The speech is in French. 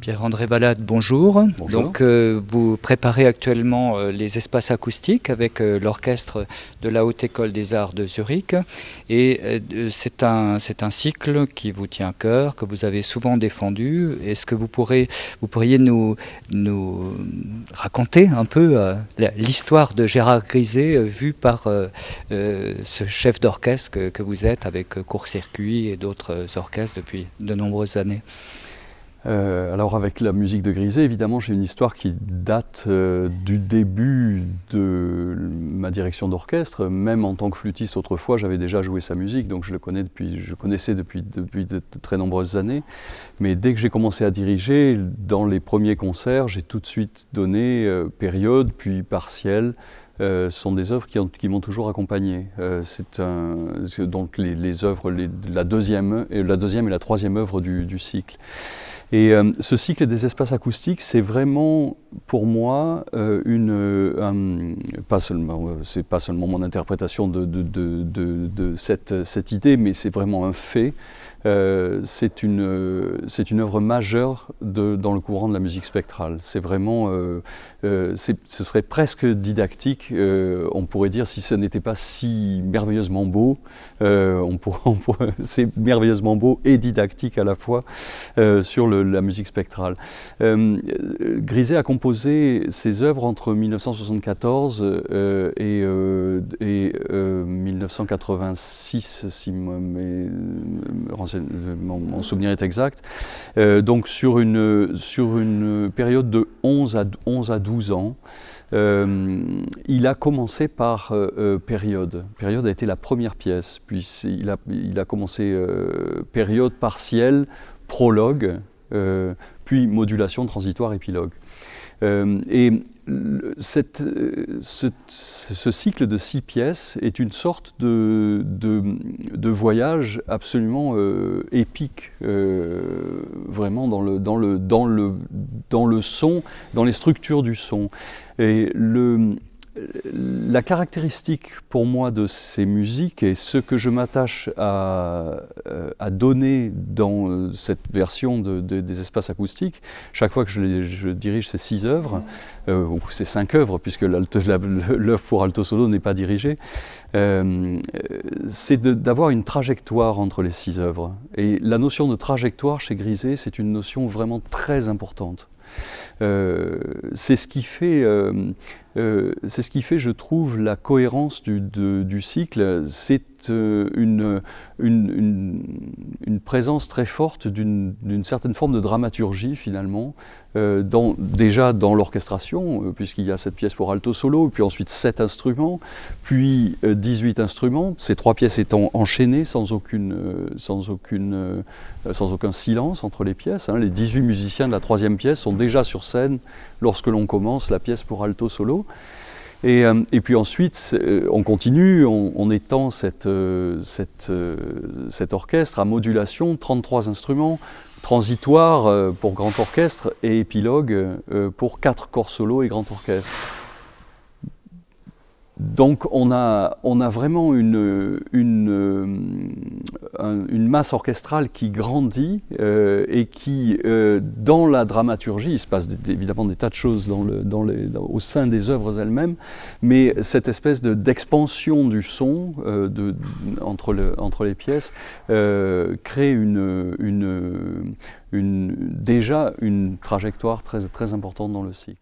Pierre-André Valade, bonjour. Bonjour. Donc, vous préparez actuellement les espaces acoustiques avec l'orchestre de la Haute École des Arts de Zurich. Et c'est un cycle qui vous tient à cœur, que vous avez souvent défendu. Est-ce que vous pourriez nous raconter un peu l'histoire de Gérard Griset vue par ce chef d'orchestre que vous êtes avec Court Circuit et d'autres orchestres depuis de nombreuses années? Alors avec la musique de Griset, évidemment, j'ai une histoire qui date du début de ma direction d'orchestre. Même en tant que flûtiste autrefois, j'avais déjà joué sa musique, donc je connaissais depuis de très nombreuses années. Mais dès que j'ai commencé à diriger, dans les premiers concerts, j'ai tout de suite donné période, puis partiel. Ce sont des œuvres qui m'ont toujours accompagné. Donc les œuvres, la deuxième et la troisième œuvre du cycle. Et ce cycle des espaces acoustiques, c'est vraiment pour moi c'est pas seulement mon interprétation de cette idée, mais c'est vraiment un fait. C'est une œuvre majeure dans le courant de la musique spectrale. C'est vraiment, ce serait presque didactique, on pourrait dire, si ce n'était pas si merveilleusement beau. C'est merveilleusement beau et didactique à la fois sur la musique spectrale. Griset a composé ses œuvres entre 1974 et 1986, si mon souvenir est exact, donc sur une période de 11 à 12 ans. Il a commencé par Période. Période a été la première pièce, puis il a commencé Période partielle, prologue, puis modulation, transitoire, épilogue. Et ce cycle de 6 pièces est une sorte de voyage absolument épique, vraiment dans le son, dans les structures du son. Et la caractéristique pour moi de ces musiques et ce que je m'attache à donner dans cette version des espaces acoustiques, chaque fois que je dirige ces 6 œuvres, ou ces 5 œuvres, puisque l'œuvre pour alto solo n'est pas dirigée, c'est d'avoir une trajectoire entre les 6 œuvres. Et la notion de trajectoire chez Griset, c'est une notion vraiment très importante. C'est ce qui fait, je trouve, la cohérence du cycle. C'est une présence très forte d'une certaine forme de dramaturgie, finalement, déjà dans l'orchestration, puisqu'il y a cette pièce pour alto solo, puis ensuite 7 instruments, puis 18 instruments, ces 3 pièces étant enchaînées sans aucun silence entre les pièces. Les 18 musiciens de la 3e pièce sont déjà sur scène lorsque l'on commence la pièce pour alto solo. Et puis ensuite, on continue, on étend cet orchestre à modulation, 33 instruments, transitoire pour grand orchestre et épilogue pour 4 corps solo et grand orchestre. Donc on a vraiment une masse orchestrale qui grandit et qui, dans la dramaturgie, il se passe évidemment des tas de choses au sein des œuvres elles-mêmes, mais cette espèce d'expansion du son entre les pièces crée déjà une trajectoire très, très importante dans le cycle.